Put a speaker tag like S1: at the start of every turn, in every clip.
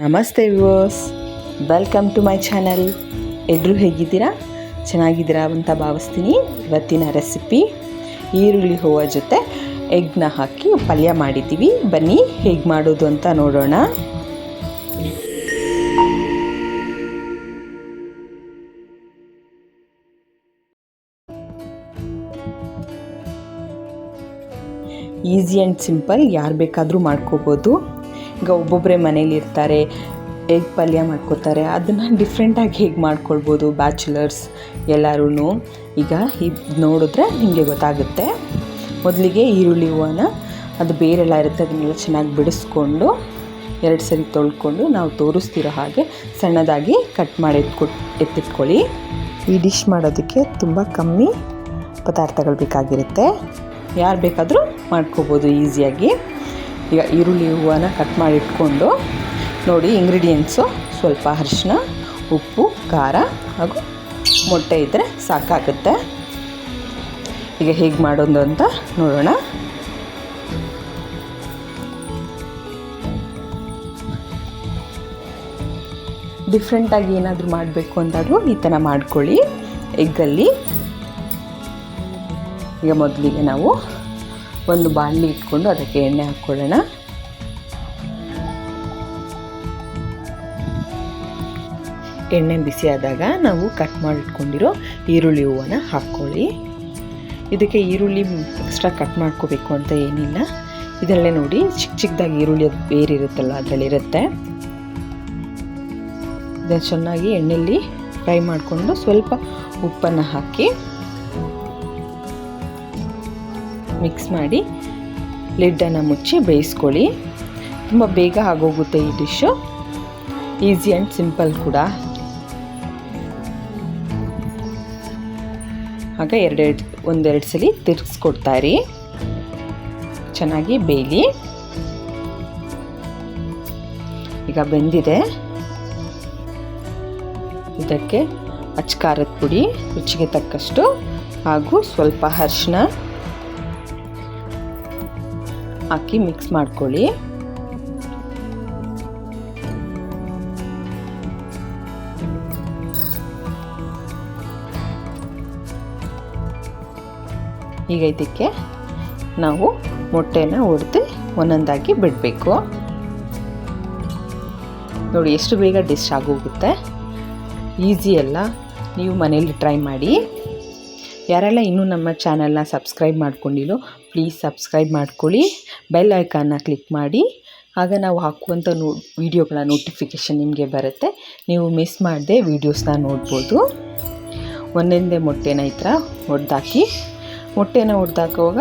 S1: ನಮಸ್ತೆ viewers, welcome to my channel. ಎಲ್ಲರೂ ಹೇಗಿದ್ದೀರಾ? ಚೆನ್ನಾಗಿದ್ದೀರಾ ಅಂತ ಭಾವಿಸ್ತೀನಿ. ಇವತ್ತಿನ ರೆಸಿಪಿ ಈರುಳ್ಳಿ ಹೂವು ಜೊತೆ ಎಗ್ನ ಹಾಕಿ ಪಲ್ಯ ಮಾಡಿದ್ದೀವಿ. ಬನ್ನಿ ಹೇಗೆ ಮಾಡೋದು ಅಂತ ನೋಡೋಣ. ಈಸಿ ಆ್ಯಂಡ್ ಸಿಂಪಲ್, ಯಾರು ಬೇಕಾದರೂ ಮಾಡ್ಕೋಬೋದು. ಈಗ ಒಬ್ಬೊಬ್ಬರೇ ಮನೇಲಿ ಇರ್ತಾರೆ, ಎಗ್ ಪಲ್ಯ ಮಾಡ್ಕೋತಾರೆ. ಅದನ್ನು ಡಿಫ್ರೆಂಟಾಗಿ ಹೇಗೆ ಮಾಡ್ಕೊಳ್ಬೋದು ಬ್ಯಾಚುಲರ್ಸ್ ಎಲ್ಲರೂ. ಈಗ ಇದು ನೋಡಿದ್ರೆ ನಿಮಗೆ ಗೊತ್ತಾಗುತ್ತೆ. ಮೊದಲಿಗೆ ಈರುಳ್ಳಿ ಹೂವನ್ನ ಅದು ಬೇರೆಲ್ಲ ಇರುತ್ತೆ, ಅದನ್ನೆಲ್ಲ ಚೆನ್ನಾಗಿ ಬಿಡಿಸ್ಕೊಂಡು 2 ಸರಿ ತೊಳ್ಕೊಂಡು ನಾವು ತೋರಿಸ್ತಿರೋ ಹಾಗೆ ಸಣ್ಣದಾಗಿ ಕಟ್ ಮಾಡಿ ಎತ್ತಿಟ್ಕೊಳ್ಳಿ. ಈ ಡಿಶ್ ಮಾಡೋದಕ್ಕೆ ತುಂಬ ಕಮ್ಮಿ ಪದಾರ್ಥಗಳು ಬೇಕಾಗಿರುತ್ತೆ. ಯಾರು ಬೇಕಾದರೂ ಮಾಡ್ಕೋಬೋದು ಈಸಿಯಾಗಿ. ಈಗ ಈರುಳ್ಳಿ ಹೂವನ್ನ ಕಟ್ ಮಾಡಿ ಇಟ್ಕೊಂಡು ನೋಡಿ, ಇಂಗ್ರೀಡಿಯೆಂಟ್ಸು ಸ್ವಲ್ಪ ಅರಿಶಿನ, ಉಪ್ಪು, ಖಾರ ಹಾಗೂ ಮೊಟ್ಟೆ ಇದ್ದರೆ ಸಾಕಾಗುತ್ತೆ. ಈಗ ಹೇಗೆ ಮಾಡೋದು ಅಂತ ನೋಡೋಣ. ಡಿಫ್ರೆಂಟಾಗಿ ಏನಾದರೂ ಮಾಡಬೇಕು ಅಂತಾದರೂ ಈ ಥರ ಮಾಡ್ಕೊಳ್ಳಿ ಎಗ್ಗಲ್ಲಿ. ಈಗ ಮೊದಲಿಗೆ ನಾವು ಒಂದು ಬಾಣಲಿ ಇಟ್ಕೊಂಡು ಅದಕ್ಕೆ ಎಣ್ಣೆ ಹಾಕ್ಕೊಳ್ಳೋಣ. ಎಣ್ಣೆ ಬಿಸಿ ಆದಾಗ ನಾವು ಕಟ್ ಮಾಡಿಟ್ಕೊಂಡಿರೋ ಈರುಳ್ಳಿ ಹೂವನ್ನ ಹಾಕ್ಕೊಳ್ಳಿ. ಇದಕ್ಕೆ ಈರುಳ್ಳಿ ಎಕ್ಸ್ಟ್ರಾ ಕಟ್ ಮಾಡ್ಕೋಬೇಕು ಅಂತ ಏನಿಲ್ಲ. ಇದರಲ್ಲೇ ನೋಡಿ ಚಿಕ್ಕ ಚಿಕ್ಕದಾಗಿ ಈರುಳ್ಳಿ ಅದು ಬೇರೆ ಇರುತ್ತಲ್ಲ, ಅದರಲ್ಲಿರುತ್ತೆ. ಇದನ್ನು ಚೆನ್ನಾಗಿ ಎಣ್ಣೆಯಲ್ಲಿ ಫ್ರೈ ಮಾಡಿಕೊಂಡು ಸ್ವಲ್ಪ ಉಪ್ಪನ್ನು ಹಾಕಿ ಮಿಕ್ಸ್ ಮಾಡಿ ಲಿಡ್ಡನ್ನು ಮುಚ್ಚಿ ಬೇಯಿಸ್ಕೊಳ್ಳಿ. ತುಂಬ ಬೇಗ ಆಗೋಗುತ್ತೆ ಈ ಡಿಶ್ಶು. ಈಸಿ ಆ್ಯಂಡ್ ಸಿಂಪಲ್ ಕೂಡ. ಆಗ ಒಂದೆರಡು ಸಲ ತಿರ್ಗಿಸ್ಕೊಡ್ತಾಯಿರಿ, ಚೆನ್ನಾಗಿ ಬೇಯಲಿ. ಈಗ ಬೆಂದಿದೆ. ಇದಕ್ಕೆ ಅಚ್ಚ ಪುಡಿ ರುಚಿಗೆ ತಕ್ಕಷ್ಟು ಹಾಗೂ ಸ್ವಲ್ಪ ಅರಿಶಿನ ಹಾಕಿ ಮಿಕ್ಸ್ ಮಾಡ್ಕೊಳ್ಳಿ. ಈಗ ಇದಕ್ಕೆ ನಾವು ಮೊಟ್ಟೆನ ಒಡೆದು ಒಂದೊಂದಾಗಿ ಬಿಡಬೇಕು. ನೋಡಿ ಎಷ್ಟು ಬೇಗ ಡಿಶ್ ಆಗೋಗುತ್ತೆ. ಈಸಿ ಅಲ್ಲ, ನೀವು ಮನೇಲಿ ಟ್ರೈ ಮಾಡಿ. ಯಾರೆಲ್ಲ ಇನ್ನೂ ನಮ್ಮ ಚಾನಲ್ನ ಸಬ್ಸ್ಕ್ರೈಬ್ ಮಾಡ್ಕೊಂಡಿಲ್ಲೋ ಪ್ಲೀಸ್ ಸಬ್ಸ್ಕ್ರೈಬ್ ಮಾಡ್ಕೊಳ್ಳಿ. ಬೆಲ್ ಐಕಾನ್ನ ಕ್ಲಿಕ್ ಮಾಡಿ, ಆಗ ನಾವು ಹಾಕುವಂಥ ವೀಡಿಯೋಗಳ ನೋಟಿಫಿಕೇಷನ್ ನಿಮಗೆ ಬರುತ್ತೆ. ನೀವು ಮಿಸ್ ಮಾಡದೆ ವೀಡಿಯೋಸ್ನ ನೋಡ್ಬೋದು. ಒಂದೊಂದೇ ಮೊಟ್ಟೆನ ಈ ಥರ ಒಡೆದಾಕಿ, ಮೊಟ್ಟೆನ ಒಡೆದಾಕುವಾಗ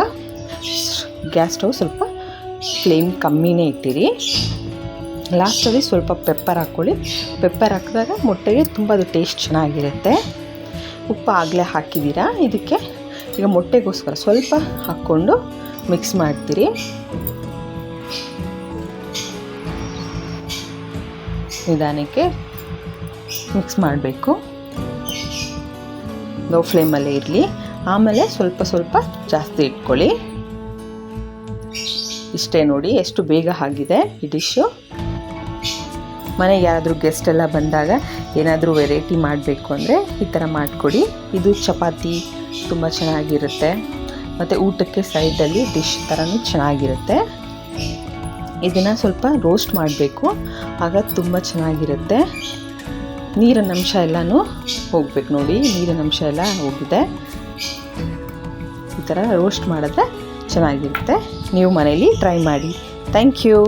S1: ಗ್ಯಾಸ್ ಸ್ಟವ್ ಸ್ವಲ್ಪ ಫ್ಲೇಮ್ ಕಮ್ಮಿನೇ ಇಟ್ಟಿರಿ. ಲಾಸ್ಟಲ್ಲಿ ಸ್ವಲ್ಪ ಪೆಪ್ಪರ್ ಹಾಕ್ಕೊಳ್ಳಿ. ಪೆಪ್ಪರ್ ಹಾಕಿದಾಗ ಮೊಟ್ಟೆಗೆ ತುಂಬ ಅದು ಟೇಸ್ಟ್ ಚೆನ್ನಾಗಿರುತ್ತೆ. ಉಪ್ಪು ಆಗಲೇ ಹಾಕಿದ್ದೀರಾ. ಇದಕ್ಕೆ ಈಗ ಮೊಟ್ಟೆಗೋಸ್ಕರ ಸ್ವಲ್ಪ ಹಾಕ್ಕೊಂಡು ಮಿಕ್ಸ್ ಮಾಡ್ತೀರಿ. ನಿಧಾನಕ್ಕೆ ಮಿಕ್ಸ್ ಮಾಡಬೇಕು. ಲೋ ಫ್ಲೇಮಲ್ಲೇ ಇರಲಿ. ಆಮೇಲೆ ಸ್ವಲ್ಪ ಸ್ವಲ್ಪ ಜಾಸ್ತಿ ಇಟ್ಕೊಳ್ಳಿ. ಇಷ್ಟೇ ನೋಡಿ, ಎಷ್ಟು ಬೇಗ ಆಗಿದೆ ಈ ಡಿಶ್ಶು. ಮನೆಗೆ ಯಾರಾದರೂ ಗೆಸ್ಟ್ ಎಲ್ಲ ಬಂದಾಗ ಏನಾದರೂ ವೆರೈಟಿ ಮಾಡಬೇಕು ಅಂದರೆ ಈ ಥರ ಮಾಡಿಕೊಡಿ. ಇದು ಚಪಾತಿ ತುಂಬ ಚೆನ್ನಾಗಿರುತ್ತೆ, ಮತ್ತು ಊಟಕ್ಕೆ ಸೈಡಲ್ಲಿ ಡಿಶ್ ಥರನೂ ಚೆನ್ನಾಗಿರುತ್ತೆ. ಇದನ್ನು ಸ್ವಲ್ಪ ರೋಸ್ಟ್ ಮಾಡಬೇಕು, ಆಗ ತುಂಬ ಚೆನ್ನಾಗಿರುತ್ತೆ. ನೀರಿನ ಅಂಶ ಎಲ್ಲನೂ ಹೋಗ್ಬೇಕು. ನೋಡಿ, ನೀರಿನ ಅಂಶ ಎಲ್ಲ ಹೋಗಿದೆ. ಈ ಥರ ರೋಸ್ಟ್ ಮಾಡಿದ್ರೆ ಚೆನ್ನಾಗಿರುತ್ತೆ. ನೀವು ಮನೇಲಿ ಟ್ರೈ ಮಾಡಿ. Thank you.